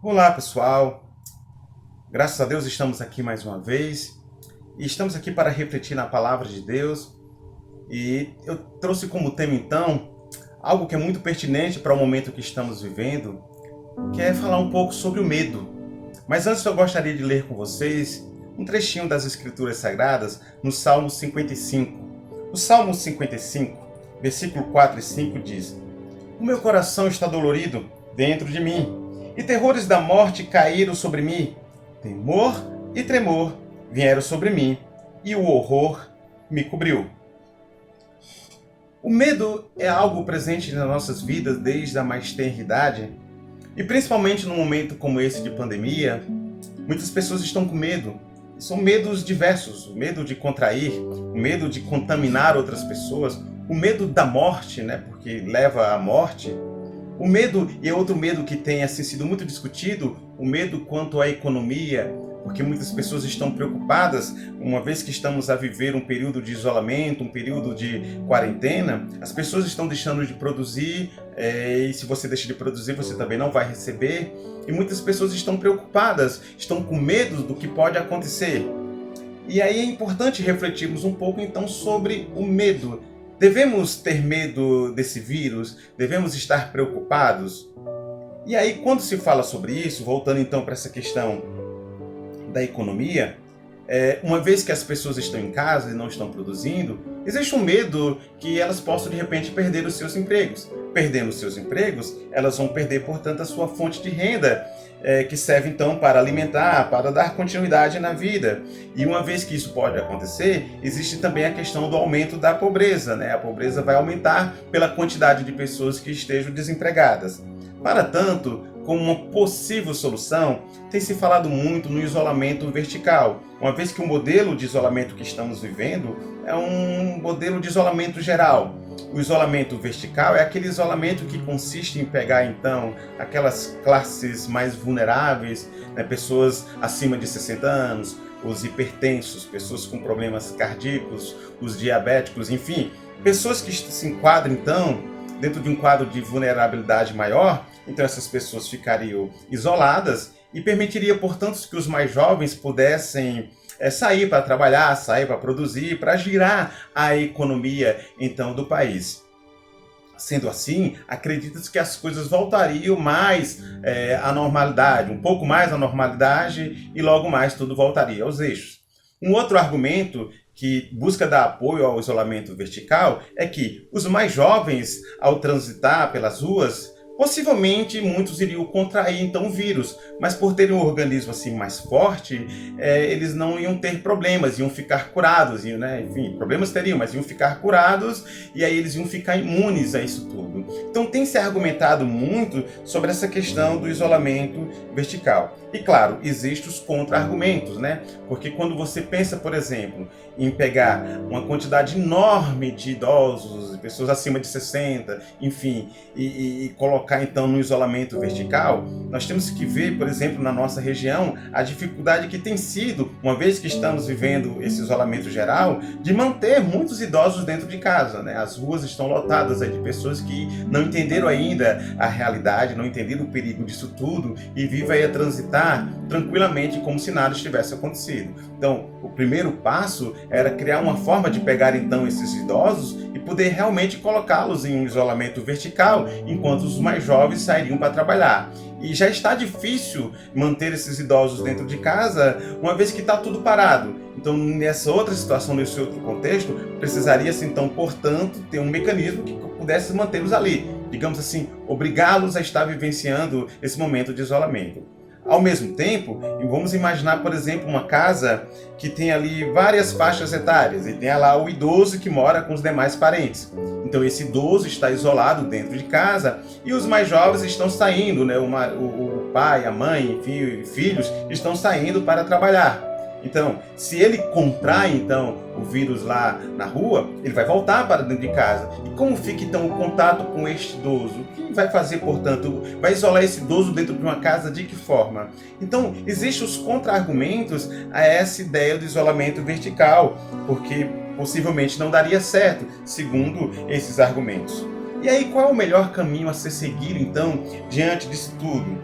Olá, pessoal. Graças a Deus estamos aqui mais uma vez e estamos aqui para refletir na palavra de Deus. E eu trouxe como tema então algo que é muito pertinente para o momento que estamos vivendo, que é falar um pouco sobre o medo. Mas antes eu gostaria de ler com vocês um trechinho das Escrituras Sagradas no Salmo 55. O Salmo 55, versículo 4 e 5 diz: O meu coração está dolorido dentro de mim, e terrores da morte caíram sobre mim. Temor e tremor vieram sobre mim, e o horror me cobriu. O medo é algo presente nas nossas vidas desde a mais tenra idade, e principalmente num momento como esse de pandemia, muitas pessoas estão com medo. São medos diversos: o medo de contrair, o medo de contaminar outras pessoas, o medo da morte, né, porque leva à morte. O medo, e outro medo que tem assim, sido muito discutido, o medo quanto à economia, porque muitas pessoas estão preocupadas, uma vez que estamos a viver um período de isolamento, um período de quarentena, as pessoas estão deixando de produzir, e se você deixa de produzir, você também não vai receber, e muitas pessoas estão preocupadas, estão com medo do que pode acontecer. E aí é importante refletirmos um pouco então sobre o medo. Devemos ter medo desse vírus? Devemos estar preocupados? E aí, quando se fala sobre isso, voltando então para essa questão da economia, uma vez que as pessoas estão em casa e não estão produzindo, existe um medo que elas possam de repente perder os seus empregos. Perdendo os seus empregos, elas vão perder, portanto, a sua fonte de renda, que serve então para alimentar, para dar continuidade na vida. E uma vez que isso pode acontecer, existe também a questão do aumento da pobreza, né? A pobreza vai aumentar pela quantidade de pessoas que estejam desempregadas. Para tanto, como uma possível solução, tem se falado muito no isolamento vertical, uma vez que o modelo de isolamento que estamos vivendo é um modelo de isolamento geral. O isolamento vertical é aquele isolamento que consiste em pegar, então, aquelas classes mais vulneráveis, né, pessoas acima de 60 anos, os hipertensos, pessoas com problemas cardíacos, os diabéticos, enfim, pessoas que se enquadram, então, dentro de um quadro de vulnerabilidade maior. Então essas pessoas ficariam isoladas e permitiria, portanto, que os mais jovens pudessem sair para trabalhar, sair para produzir, para girar a economia então do país. Sendo assim, acredita-se que as coisas voltariam mais à normalidade, um pouco mais à normalidade, e logo mais tudo voltaria aos eixos. Um outro argumento que busca dar apoio ao isolamento vertical é que os mais jovens, ao transitar pelas ruas, possivelmente muitos iriam contrair então o vírus, mas por terem um organismo assim mais forte, eles não iam ter problemas, iam ficar curados, iam, né? Enfim, problemas teriam, mas iam ficar curados, e aí eles iam ficar imunes a isso tudo. Então tem se argumentado muito sobre essa questão do isolamento vertical. E claro, existem os contra-argumentos, né? Porque quando você pensa, por exemplo, em pegar uma quantidade enorme de idosos, pessoas acima de 60, enfim, e colocar então no isolamento vertical, nós temos que ver, por exemplo, na nossa região, a dificuldade que tem sido, uma vez que estamos vivendo esse isolamento geral, de manter muitos idosos dentro de casa, né? As ruas estão lotadas aí de pessoas que não entenderam ainda a realidade, não entenderam o perigo disso tudo e vivem aí a transitar tranquilamente como se nada tivesse acontecido. Então, o primeiro passo era criar uma forma de pegar então esses idosos e poder realmente colocá-los em um isolamento vertical, enquanto os mais jovens sairiam para trabalhar. E já está difícil manter esses idosos dentro de casa, uma vez que está tudo parado. Então, nessa outra situação, nesse outro contexto, precisaria-se então, portanto, ter um mecanismo que pudesse mantê-los ali, digamos assim, obrigá-los a estar vivenciando esse momento de isolamento. Ao mesmo tempo, vamos imaginar, por exemplo, uma casa que tem ali várias faixas etárias e tem lá o idoso que mora com os demais parentes. Então esse idoso está isolado dentro de casa e os mais jovens estão saindo, né? O pai, a mãe, enfim, filhos estão saindo para trabalhar. Então, se ele contrai então o vírus lá na rua, ele vai voltar para dentro de casa. E como fica então o contato com este idoso? O que vai fazer, portanto? Vai isolar esse idoso dentro de uma casa de que forma? Então, existem os contra-argumentos a essa ideia do isolamento vertical, porque possivelmente não daria certo, segundo esses argumentos. E aí, qual é o melhor caminho a ser seguido, então, diante disso tudo?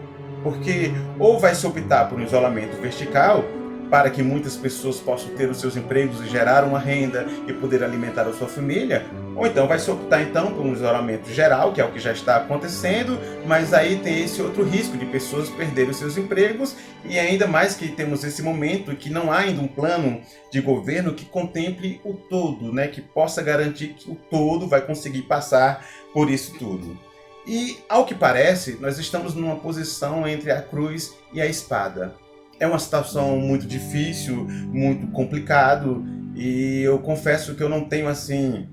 Porque ou vai se optar por um isolamento vertical, para que muitas pessoas possam ter os seus empregos e gerar uma renda e poder alimentar a sua família, ou então vai se optar então por um isolamento geral, que é o que já está acontecendo, mas aí tem esse outro risco de pessoas perderem os seus empregos, e ainda mais que temos esse momento que não há ainda um plano de governo que contemple o todo, né, que possa garantir que o todo vai conseguir passar por isso tudo. E, ao que parece, nós estamos numa posição entre a cruz e a espada. É uma situação muito difícil, muito complicado, e eu confesso que eu não tenho assim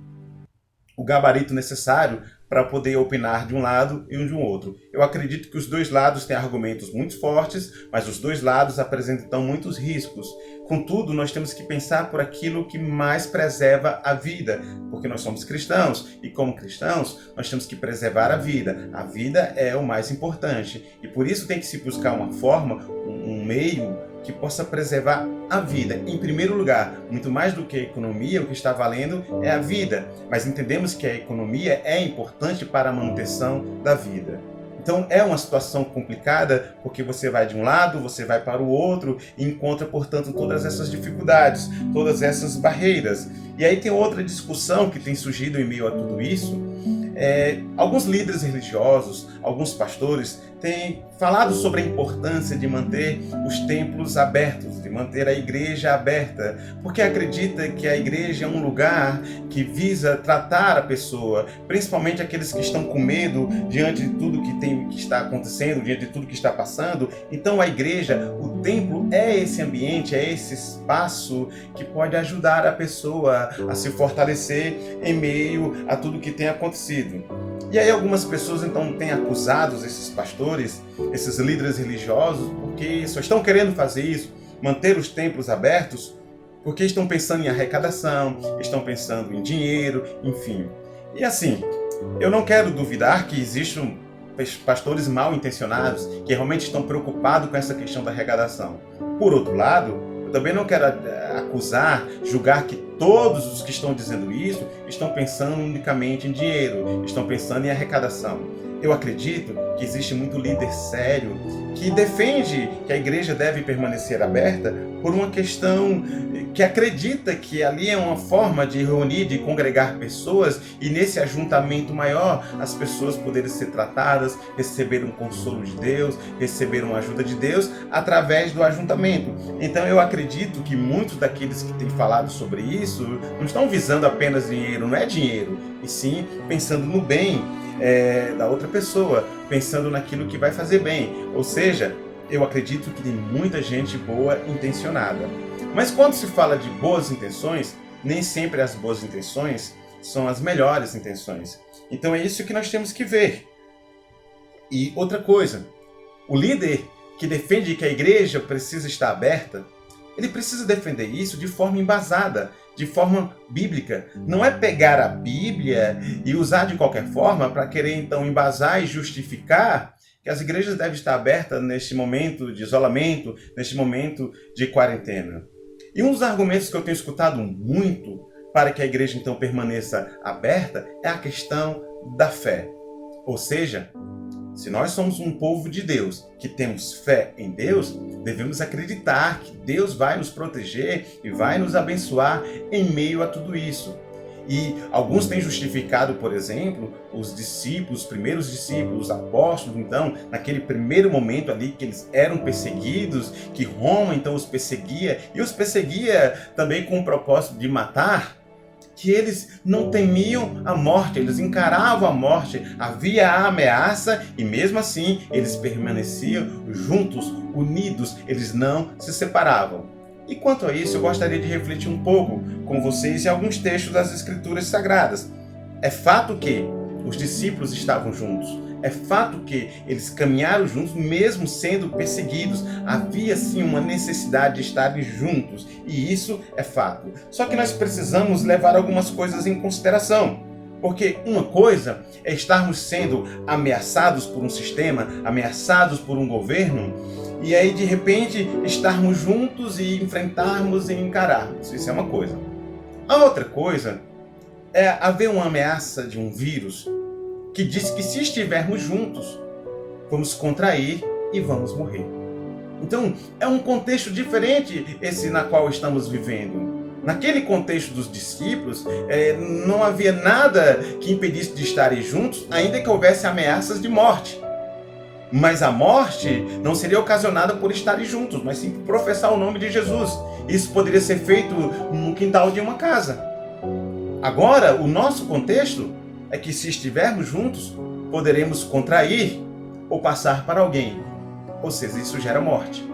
o gabarito necessário para poder opinar de um lado e de um outro. Eu acredito que os dois lados têm argumentos muito fortes, mas os dois lados apresentam muitos riscos. Contudo, nós temos que pensar por aquilo que mais preserva a vida, porque nós somos cristãos, e como cristãos, nós temos que preservar a vida. A vida é o mais importante, e por isso tem que se buscar uma forma, um meio que possa preservar a vida. Em primeiro lugar, muito mais do que a economia, o que está valendo é a vida. Mas entendemos que a economia é importante para a manutenção da vida. Então é uma situação complicada, porque você vai de um lado, você vai para o outro e encontra, portanto, todas essas dificuldades, todas essas barreiras. E aí tem outra discussão que tem surgido em meio a tudo isso. Alguns líderes religiosos, alguns pastores têm falado sobre a importância de manter os templos abertos, de manter a igreja aberta, porque acredita que a igreja é um lugar que visa tratar a pessoa, principalmente aqueles que estão com medo diante de tudo que está acontecendo, diante de tudo que está passando. Então a igreja, o templo é esse ambiente, é esse espaço que pode ajudar a pessoa a se fortalecer em meio a tudo que tem acontecido. E aí algumas pessoas então têm acusado esses pastores, esses líderes religiosos, porque só estão querendo fazer isso, manter os templos abertos, porque estão pensando em arrecadação, estão pensando em dinheiro, enfim. E assim, eu não quero duvidar que existam pastores mal intencionados, que realmente estão preocupados com essa questão da arrecadação. Por outro lado, eu também não quero acusar, julgar que todos os que estão dizendo isso estão pensando unicamente em dinheiro, estão pensando em arrecadação. Eu acredito que existe muito líder sério que defende que a igreja deve permanecer aberta por uma questão que acredita que ali é uma forma de reunir, de congregar pessoas, e nesse ajuntamento maior as pessoas poderem ser tratadas, receber um consolo de Deus, receber uma ajuda de Deus através do ajuntamento. Então eu acredito que muitos daqueles que têm falado sobre isso não estão visando apenas dinheiro, não é dinheiro, e sim pensando no bem da outra pessoa, pensando naquilo que vai fazer bem. Ou seja, eu acredito que tem muita gente boa intencionada. Mas quando se fala de boas intenções, nem sempre as boas intenções são as melhores intenções. Então é isso que nós temos que ver. E outra coisa, o líder que defende que a igreja precisa estar aberta, ele precisa defender isso de forma embasada, de forma bíblica. Não é pegar a Bíblia e usar de qualquer forma para querer então embasar e justificar que as igrejas devem estar abertas neste momento de isolamento, neste momento de quarentena. E um dos argumentos que eu tenho escutado muito para que a igreja então permaneça aberta é a questão da fé. Ou seja, se nós somos um povo de Deus, que temos fé em Deus, devemos acreditar que Deus vai nos proteger e vai nos abençoar em meio a tudo isso. E alguns têm justificado, por exemplo, os discípulos, os primeiros discípulos, os apóstolos, então, naquele primeiro momento ali que eles eram perseguidos, que Roma então os perseguia, e os perseguia também com o propósito de matar, que eles não temiam a morte, eles encaravam a morte, havia a ameaça e mesmo assim eles permaneciam juntos, unidos, eles não se separavam. E quanto a isso, eu gostaria de refletir um pouco com vocês em alguns textos das Escrituras Sagradas. É fato que os discípulos estavam juntos. É fato que eles caminharam juntos, mesmo sendo perseguidos. Havia sim uma necessidade de estarem juntos. E isso é fato. Só que nós precisamos levar algumas coisas em consideração. Porque uma coisa é estarmos sendo ameaçados por um sistema, ameaçados por um governo, e aí de repente estarmos juntos e enfrentarmos e encararmos. Isso é uma coisa. A outra coisa é haver uma ameaça de um vírus que diz que se estivermos juntos, vamos contrair e vamos morrer. Então, é um contexto diferente esse na qual estamos vivendo. Naquele contexto dos discípulos, não havia nada que impedisse de estarem juntos, ainda que houvesse ameaças de morte. Mas a morte não seria ocasionada por estarem juntos, mas sim por professar o nome de Jesus. Isso poderia ser feito no quintal de uma casa. Agora, o nosso contexto é que se estivermos juntos, poderemos contrair ou passar para alguém. Ou seja, isso gera morte.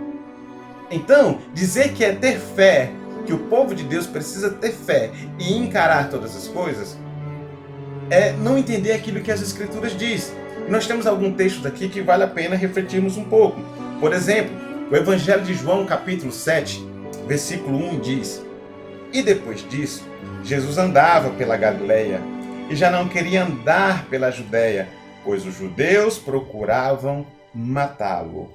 Então, dizer que é ter fé, que o povo de Deus precisa ter fé e encarar todas as coisas, é não entender aquilo que as Escrituras dizem. Nós temos alguns textos aqui que vale a pena refletirmos um pouco. Por exemplo, o Evangelho de João, capítulo 7, versículo 1 diz: E depois disso, Jesus andava pela Galileia e já não queria andar pela Judéia, pois os judeus procuravam matá-lo.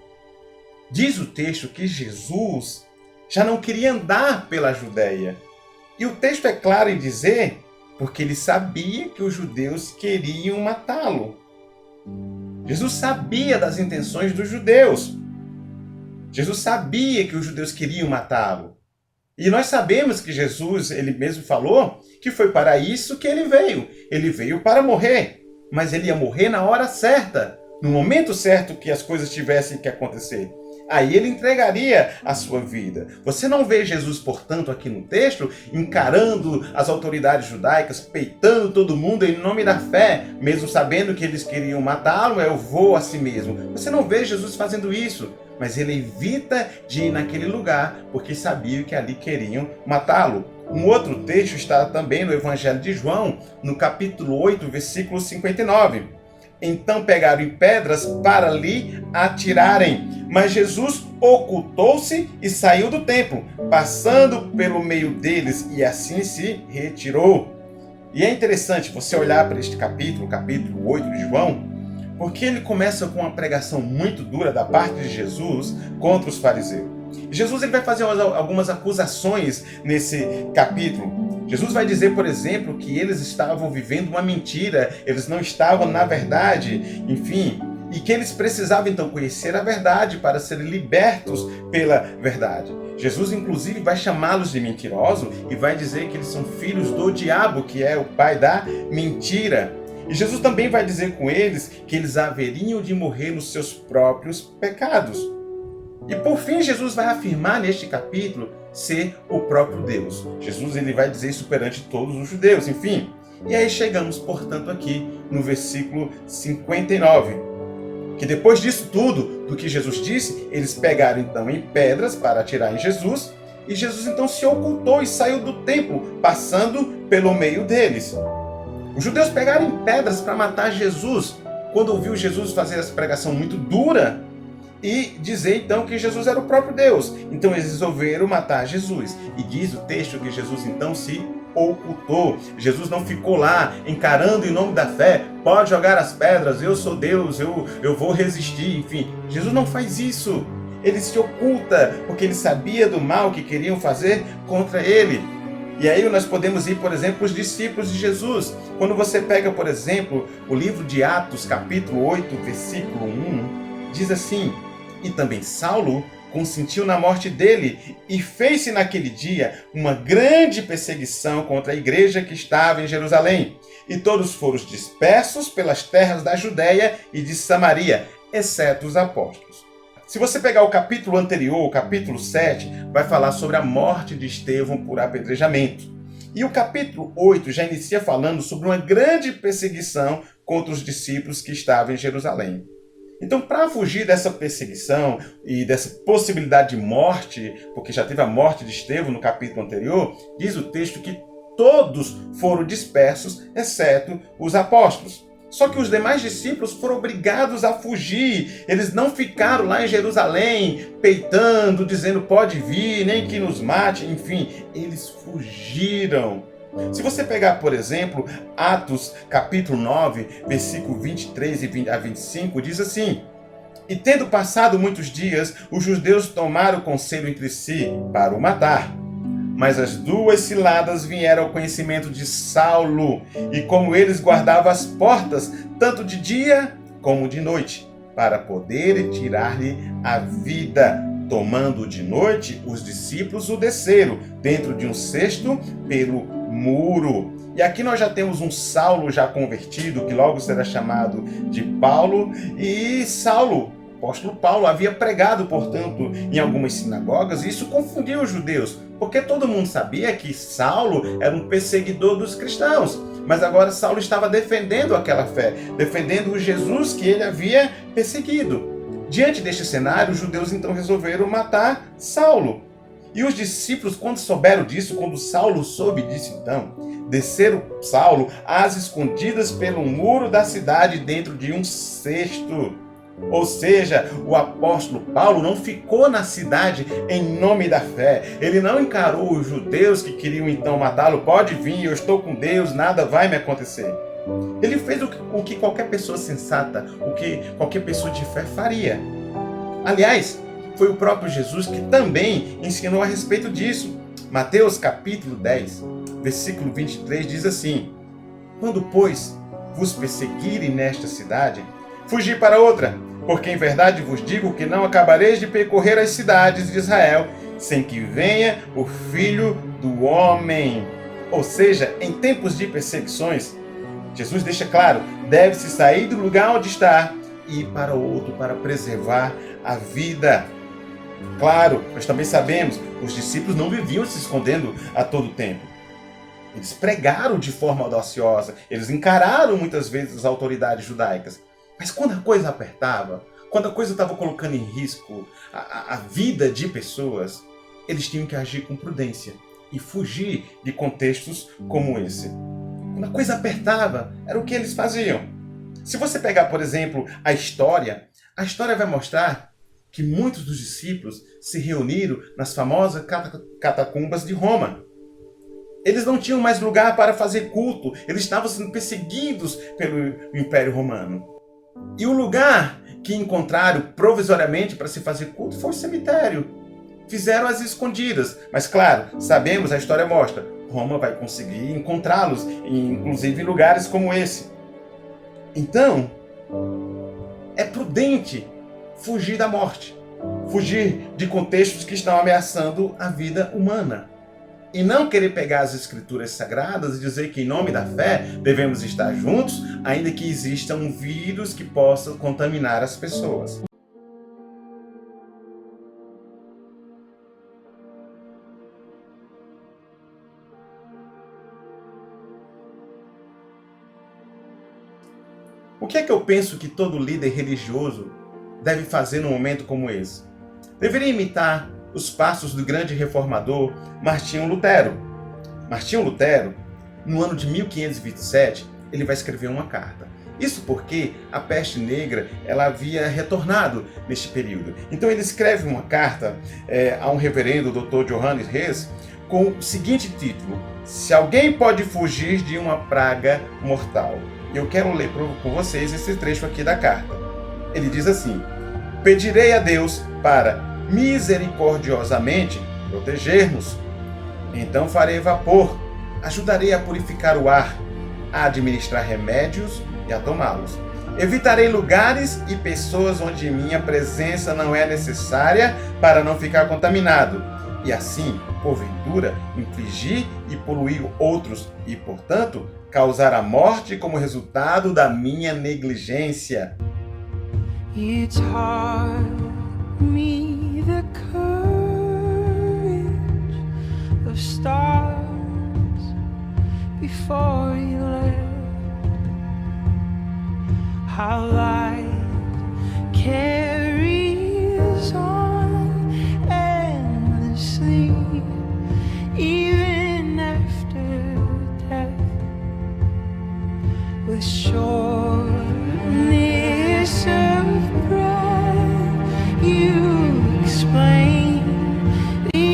Diz o texto que Jesus já não queria andar pela Judéia. E o texto é claro em dizer porque ele sabia que os judeus queriam matá-lo. Jesus sabia das intenções dos judeus. Jesus sabia que os judeus queriam matá-lo. E nós sabemos que Jesus, ele mesmo falou, que foi para isso que ele veio. Ele veio para morrer, mas ele ia morrer na hora certa, no momento certo que as coisas tivessem que acontecer. Aí ele entregaria a sua vida. Você não vê Jesus, portanto, aqui no texto, encarando as autoridades judaicas, peitando todo mundo em nome da fé, mesmo sabendo que eles queriam matá-lo, eu vou a si mesmo. Você não vê Jesus fazendo isso, mas ele evita de ir naquele lugar, porque sabia que ali queriam matá-lo. Um outro texto está também no Evangelho de João, no capítulo 8, versículo 59. Então pegaram em pedras para lhe atirarem. Mas Jesus ocultou-se e saiu do templo, passando pelo meio deles, e assim se retirou. E é interessante você olhar para este capítulo, capítulo 8 de João, porque ele começa com uma pregação muito dura da parte de Jesus contra os fariseus. Jesus ele vai fazer algumas acusações nesse capítulo. Jesus vai dizer, por exemplo, que eles estavam vivendo uma mentira, eles não estavam na verdade, enfim, e que eles precisavam então conhecer a verdade para serem libertos pela verdade. Jesus, inclusive, vai chamá-los de mentirosos e vai dizer que eles são filhos do diabo, que é o pai da mentira. E Jesus também vai dizer com eles que eles haveriam de morrer nos seus próprios pecados. E por fim, Jesus vai afirmar neste capítulo ser o próprio Deus. Jesus ele vai dizer isso perante todos os judeus, enfim. E aí chegamos, portanto, aqui no versículo 59. Que depois disso tudo, do que Jesus disse, eles pegaram então em pedras para atirar em Jesus. E Jesus então se ocultou e saiu do templo, passando pelo meio deles. Os judeus pegaram em pedras para matar Jesus, quando ouviu Jesus fazer essa pregação muito dura, e dizer então que Jesus era o próprio Deus. Então eles resolveram matar Jesus. E diz o texto que Jesus então se ocultou. Jesus não ficou lá encarando em nome da fé. Pode jogar as pedras, eu sou Deus, eu vou resistir, enfim. Jesus não faz isso. Ele se oculta porque ele sabia do mal que queriam fazer contra ele. E aí nós podemos ir, por exemplo, os discípulos de Jesus. Quando você pega, por exemplo, o livro de Atos, capítulo 8, versículo 1, diz assim: E também Saulo consentiu na morte dele, e fez-se naquele dia uma grande perseguição contra a igreja que estava em Jerusalém. E todos foram dispersos pelas terras da Judéia e de Samaria, exceto os apóstolos. Se você pegar o capítulo anterior, o capítulo 7, vai falar sobre a morte de Estevão por apedrejamento. E o capítulo 8 já inicia falando sobre uma grande perseguição contra os discípulos que estavam em Jerusalém. Então, para fugir dessa perseguição e dessa possibilidade de morte, porque já teve a morte de Estevão no capítulo anterior, diz o texto que todos foram dispersos, exceto os apóstolos. Só que os demais discípulos foram obrigados a fugir. Eles não ficaram lá em Jerusalém, peitando, dizendo pode vir, nem que nos mate, enfim. Eles fugiram. Se você pegar, por exemplo, Atos capítulo 9, versículo 23 a 25, diz assim: E tendo passado muitos dias, os judeus tomaram conselho entre si para o matar. Mas as duas ciladas vieram ao conhecimento de Saulo, e como eles guardavam as portas, tanto de dia como de noite, para poder tirar-lhe a vida. Tomando de noite, os discípulos o desceram dentro de um cesto pelo muro. E aqui nós já temos um Saulo já convertido, que logo será chamado de Paulo. E Saulo, o apóstolo Paulo, havia pregado, portanto, em algumas sinagogas, e isso confundiu os judeus, porque todo mundo sabia que Saulo era um perseguidor dos cristãos. Mas agora Saulo estava defendendo aquela fé, defendendo o Jesus que ele havia perseguido. Diante deste cenário, os judeus então resolveram matar Saulo. E os discípulos, quando souberam disso, quando Saulo soube disso então, desceram Saulo às escondidas pelo muro da cidade dentro de um cesto. Ou seja, o apóstolo Paulo não ficou na cidade em nome da fé. Ele não encarou os judeus que queriam então matá-lo. Pode vir, eu estou com Deus, nada vai me acontecer. Ele fez o que qualquer pessoa sensata, o que qualquer pessoa de fé faria. Aliás, foi o próprio Jesus que também ensinou a respeito disso. Mateus capítulo 10, versículo 23 diz assim: Quando, pois, vos perseguirem nesta cidade, fugi para outra, porque em verdade vos digo que não acabareis de percorrer as cidades de Israel, sem que venha o Filho do Homem. Ou seja, em tempos de perseguições, Jesus deixa claro, deve-se sair do lugar onde está e ir para outro para preservar a vida. Claro, nós também sabemos, os discípulos não viviam se escondendo a todo tempo. Eles pregaram de forma audaciosa, eles encararam muitas vezes as autoridades judaicas. Mas quando a coisa apertava, quando a coisa estava colocando em risco a vida de pessoas, eles tinham que agir com prudência e fugir de contextos como esse. Quando a coisa apertava, era o que eles faziam. Se você pegar, por exemplo, a história vai mostrar que muitos dos discípulos se reuniram nas famosas catacumbas de Roma. Eles não tinham mais lugar para fazer culto, eles estavam sendo perseguidos pelo Império Romano. E o lugar que encontraram provisoriamente para se fazer culto foi o cemitério. Fizeram as escondidas, mas claro, sabemos, a história mostra, Roma vai conseguir encontrá-los, inclusive em lugares como esse. Então, é prudente fugir da morte, fugir de contextos que estão ameaçando a vida humana. E não querer pegar as escrituras sagradas e dizer que em nome da fé devemos estar juntos, ainda que exista um vírus que possa contaminar as pessoas. O que é que eu penso que todo líder religioso deve fazer num momento como esse? Deveria imitar os passos do grande reformador Martinho Lutero. Martinho Lutero, no ano de 1527, ele vai escrever uma carta. Isso porque a peste negra ela havia retornado neste período. Então ele escreve uma carta a um reverendo, o Dr. Johannes Rees, com o seguinte título: Se alguém pode fugir de uma praga mortal. Eu quero ler com vocês esse trecho aqui da carta. Ele diz assim: Pedirei a Deus para misericordiosamente proteger-nos. Então farei vapor, ajudarei a purificar o ar, a administrar remédios e a tomá-los. Evitarei lugares e pessoas onde minha presença não é necessária para não ficar contaminado. E assim, porventura, infligir e poluir outros e, portanto, causar a morte como resultado da minha negligência. You taught me the courage of stars before you left. How light carries on endlessly, even after death, with sureness of breath. You explain the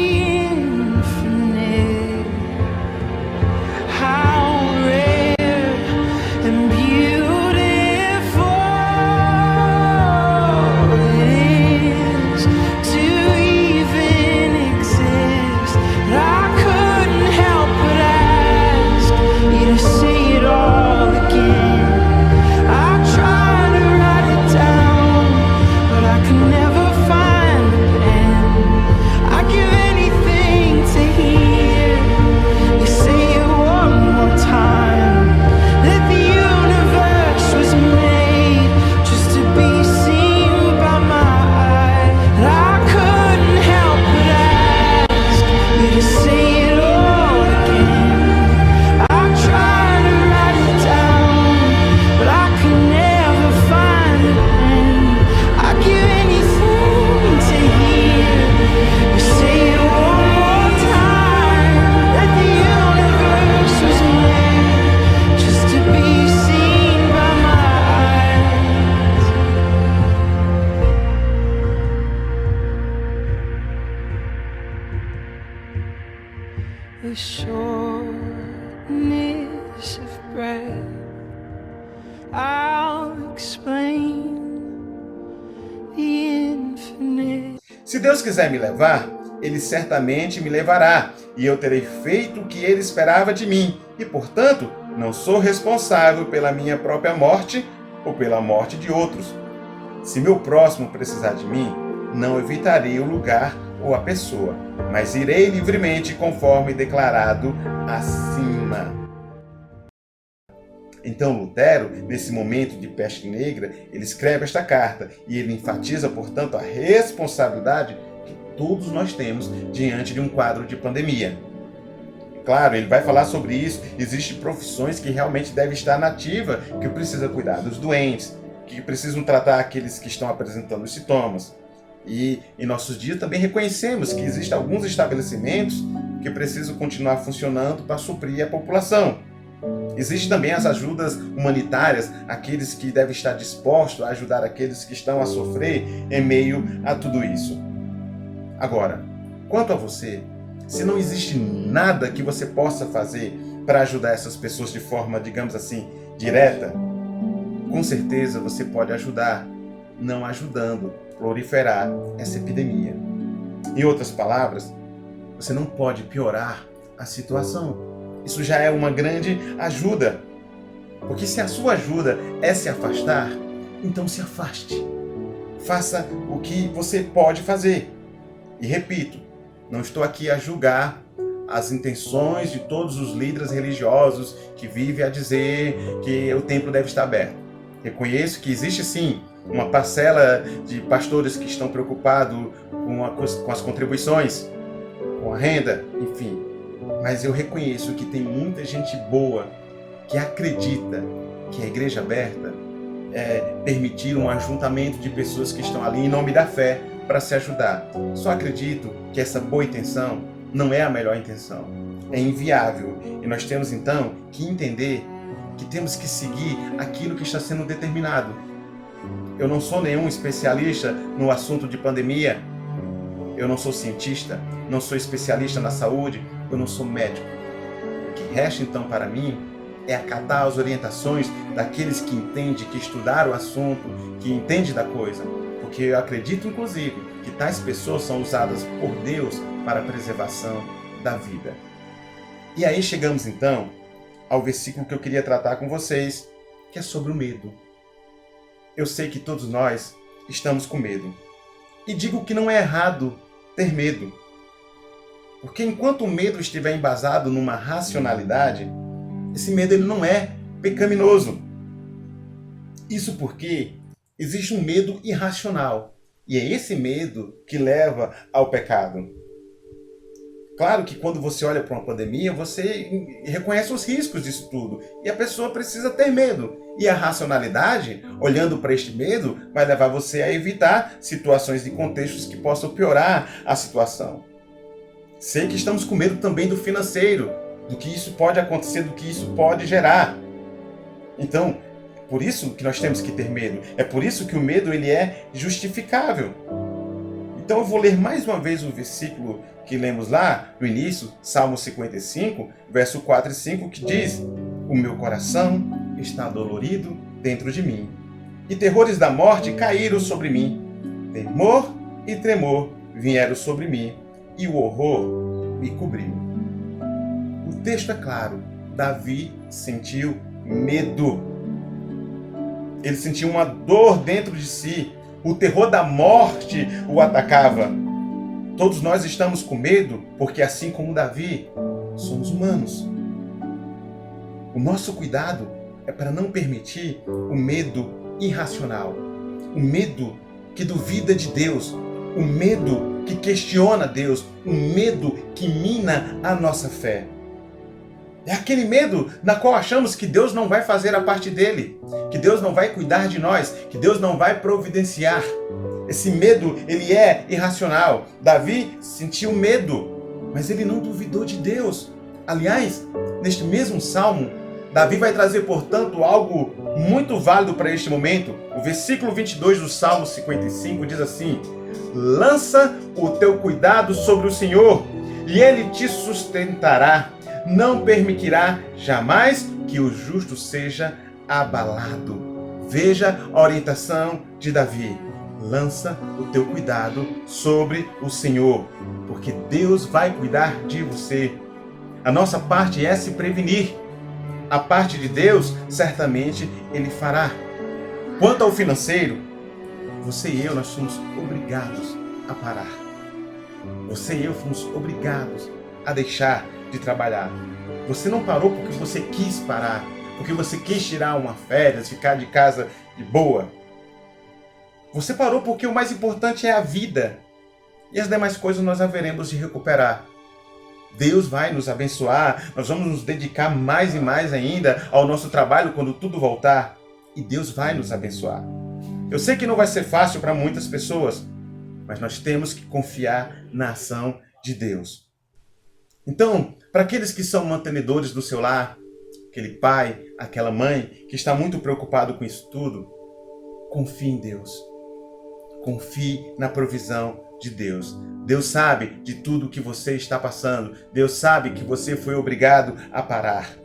infinite, how rare and beautiful the shortness of breath. I'll explain the infinite. Se Deus quiser me levar, Ele certamente me levará, e eu terei feito o que Ele esperava de mim, e, portanto, não sou responsável pela minha própria morte ou pela morte de outros. Se meu próximo precisar de mim, não evitarei o lugar ou a pessoa, mas irei livremente conforme declarado acima. Então Lutero, nesse momento de peste negra, ele escreve esta carta e ele enfatiza, portanto, a responsabilidade que todos nós temos diante de um quadro de pandemia. Claro, ele vai falar sobre isso. Existem profissões que realmente devem estar na ativa, que precisam cuidar dos doentes, que precisam tratar aqueles que estão apresentando os sintomas. E em nossos dias também reconhecemos que existem alguns estabelecimentos que precisam continuar funcionando para suprir a população. Existem também as ajudas humanitárias, aqueles que devem estar dispostos a ajudar aqueles que estão a sofrer em meio a tudo isso. Agora, quanto a você, se não existe nada que você possa fazer para ajudar essas pessoas de forma, digamos assim, direta, com certeza você pode ajudar, não ajudando a proliferar essa epidemia. Em outras palavras, você não pode piorar a situação. Isso já é uma grande ajuda. Porque se a sua ajuda é se afastar, então se afaste. Faça o que você pode fazer. E repito, não estou aqui a julgar as intenções de todos os líderes religiosos que vivem a dizer que o templo deve estar aberto. Reconheço que existe sim uma parcela de pastores que estão preocupados com as contribuições, com a renda, enfim. Mas eu reconheço que tem muita gente boa que acredita que a igreja aberta é permitir um ajuntamento de pessoas que estão ali em nome da fé para se ajudar. Só acredito que essa boa intenção não é a melhor intenção. É inviável. E nós temos então que entender que temos que seguir aquilo que está sendo determinado. Eu não sou nenhum especialista no assunto de pandemia. Eu não sou cientista, não sou especialista na saúde, eu não sou médico. O que resta então para mim é acatar as orientações daqueles que entendem, que estudaram o assunto, que entendem da coisa. Porque eu acredito, inclusive, que tais pessoas são usadas por Deus para a preservação da vida. E aí chegamos então ao versículo que eu queria tratar com vocês, que é sobre o medo. Eu sei que todos nós estamos com medo. E digo que não é errado ter medo. Porque enquanto o medo estiver embasado numa racionalidade, esse medo ele não é pecaminoso. Isso porque existe um medo irracional. E é esse medo que leva ao pecado. Claro que quando você olha para uma pandemia, você reconhece os riscos disso tudo. E a pessoa precisa ter medo. E a racionalidade, olhando para este medo, vai levar você a evitar situações e contextos que possam piorar a situação. Sei que estamos com medo também do financeiro, do que isso pode acontecer, do que isso pode gerar. Então, por isso que nós temos que ter medo. É por isso que o medo ele é justificável. Então eu vou ler mais uma vez o versículo que lemos lá no início, Salmo 55, verso 4 e 5, que diz: o meu coração está dolorido dentro de mim, e terrores da morte caíram sobre mim. Temor e tremor vieram sobre mim, e o horror me cobriu. O texto é claro. Davi sentiu medo. Ele sentiu uma dor dentro de si. O terror da morte o atacava. Todos nós estamos com medo, porque assim como Davi, somos humanos. O nosso cuidado é para não permitir o medo irracional, o medo que duvida de Deus, o medo que questiona Deus, o medo que mina a nossa fé. É aquele medo na qual achamos que Deus não vai fazer a parte dele, que Deus não vai cuidar de nós, que Deus não vai providenciar. Esse medo, ele é irracional. Davi sentiu medo, mas ele não duvidou de Deus. Aliás, neste mesmo salmo, Davi vai trazer, portanto, algo muito válido para este momento. O versículo 22 do Salmo 55 diz assim: lança o teu cuidado sobre o Senhor, e Ele te sustentará. Não permitirá jamais que o justo seja abalado. Veja a orientação de Davi. Lança o teu cuidado sobre o Senhor, porque Deus vai cuidar de você. A nossa parte é se prevenir. A parte de Deus, certamente, Ele fará. Quanto ao financeiro, você e eu, nós somos obrigados a parar. Você e eu fomos obrigados a deixar de trabalhar. Você não parou porque você quis parar, porque você quis tirar uma férias, ficar de casa de boa. Você parou porque o mais importante é a vida. E as demais coisas nós haveremos de recuperar. Deus vai nos abençoar, nós vamos nos dedicar mais e mais ainda ao nosso trabalho quando tudo voltar. E Deus vai nos abençoar. Eu sei que não vai ser fácil para muitas pessoas, mas nós temos que confiar na ação de Deus. Então, para aqueles que são mantenedores do seu lar, aquele pai, aquela mãe que está muito preocupado com isso tudo, confie em Deus. Confie na provisão de Deus. Deus sabe de tudo que você está passando. Deus sabe que você foi obrigado a parar.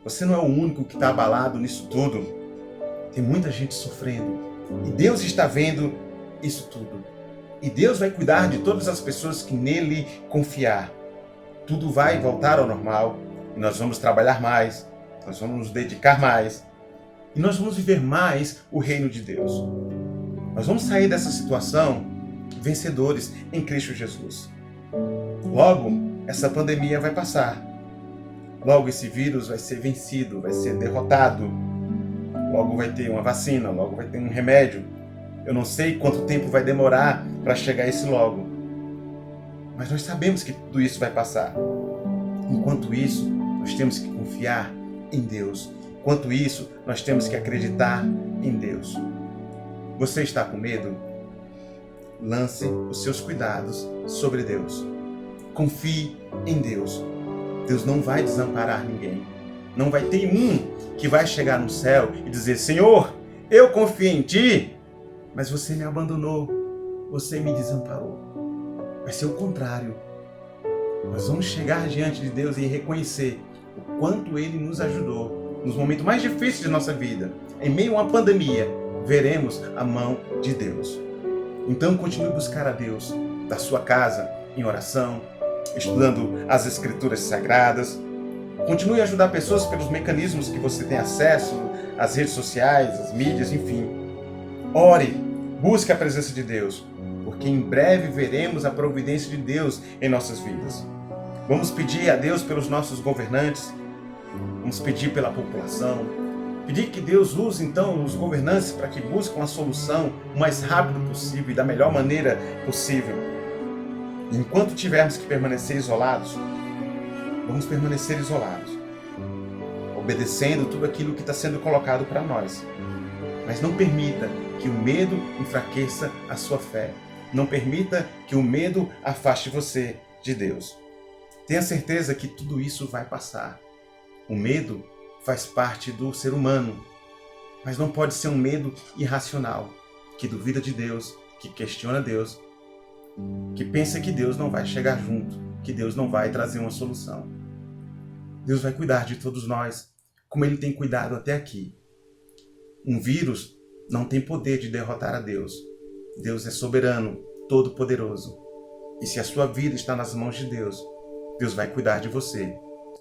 Você não é o único que está abalado nisso tudo. Tem muita gente sofrendo. E Deus está vendo isso tudo. E Deus vai cuidar de todas as pessoas que nele confiar. Tudo vai voltar ao normal. E nós vamos trabalhar mais. Nós vamos nos dedicar mais. E nós vamos viver mais o reino de Deus. Nós vamos sair dessa situação vencedores em Cristo Jesus. Logo, essa pandemia vai passar. Logo, esse vírus vai ser vencido, vai ser derrotado. Logo vai ter uma vacina, logo vai ter um remédio. Eu não sei quanto tempo vai demorar para chegar esse logo. Mas nós sabemos que tudo isso vai passar. Enquanto isso, nós temos que confiar em Deus. Enquanto isso, nós temos que acreditar em Deus. Você está com medo? Lance os seus cuidados sobre Deus. Confie em Deus. Deus não vai desamparar ninguém. Não vai ter um que vai chegar no céu e dizer: Senhor, eu confio em Ti, mas você me abandonou, você me desamparou. Vai ser o contrário. Nós vamos chegar diante de Deus e reconhecer o quanto Ele nos ajudou nos momentos mais difíceis de nossa vida. Em meio a uma pandemia, veremos a mão de Deus. Então continue a buscar a Deus da sua casa, em oração, estudando as Escrituras Sagradas. Continue a ajudar pessoas pelos mecanismos que você tem acesso, as redes sociais, as mídias, enfim. Ore, busque a presença de Deus, porque em breve veremos a providência de Deus em nossas vidas. Vamos pedir a Deus pelos nossos governantes, vamos pedir pela população, pedir que Deus use, então, os governantes para que busquem uma solução o mais rápido possível e da melhor maneira possível. Enquanto tivermos que permanecer isolados, vamos permanecer isolados, obedecendo tudo aquilo que está sendo colocado para nós. Mas não permita que o medo enfraqueça a sua fé. Não permita que o medo afaste você de Deus. Tenha certeza que tudo isso vai passar. O medo faz parte do ser humano, mas não pode ser um medo irracional, que duvida de Deus, que questiona Deus, que pensa que Deus não vai chegar junto, que Deus não vai trazer uma solução. Deus vai cuidar de todos nós, como Ele tem cuidado até aqui. Um vírus não tem poder de derrotar a Deus. Deus é soberano, todo-poderoso. E se a sua vida está nas mãos de Deus, Deus vai cuidar de você.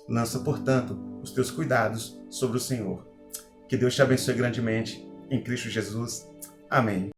Lança, portanto, os teus cuidados sobre o Senhor. Que Deus te abençoe grandemente. Em Cristo Jesus. Amém.